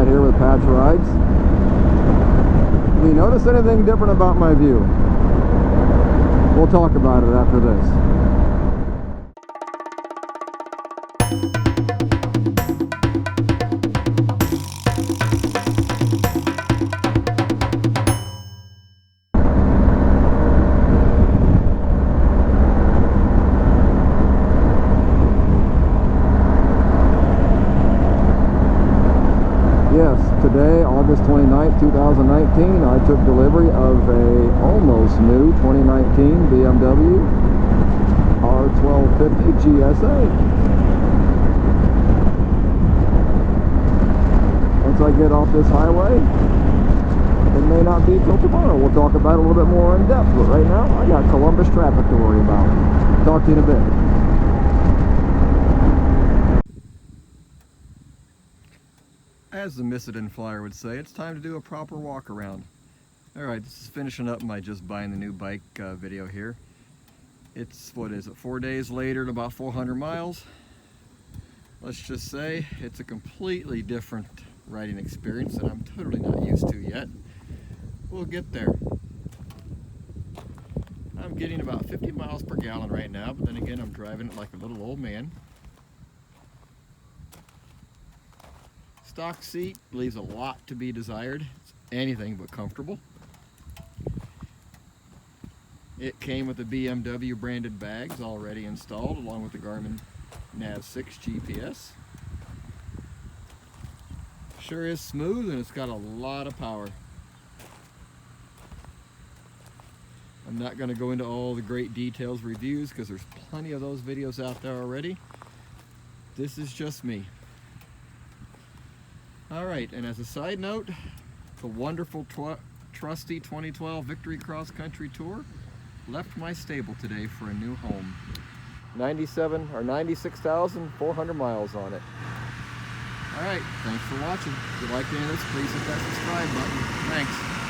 Carlsbad here with Patch Rides. Do you notice anything different about my view? We'll talk about it after this. Yes, today, August 29th, 2019, I took delivery of a almost new 2019 BMW R1250GSA. Once I get off this highway, it may not be till tomorrow. We'll talk about it a little bit more in depth, but right now, I got Columbus traffic to worry about. Talk to you in a bit. As the Missedin flyer would say, it's time to do a proper walk around. Alright, this is finishing up my just buying the new bike video here. It's, what is it, 4 days later and about 400 miles. Let's just say it's a completely different riding experience that I'm totally not used to yet. We'll get there. I'm getting about 50 miles per gallon right now, but then again I'm driving it like a little old man. Stock seat leaves a lot to be desired. It's anything but comfortable. It came with the BMW branded bags already installed, along with the Garmin Nav 6 GPS. Sure is smooth, and it's got a lot of power. I'm not going to go into all the great details reviews because there's plenty of those videos out there already. This is just me. Alright, and as a side note, the wonderful trusty 2012 Victory Cross Country Tour left my stable today for a new home. 96,400 miles on it. Alright, thanks for watching. If you liked any of this, please hit that subscribe button. Thanks.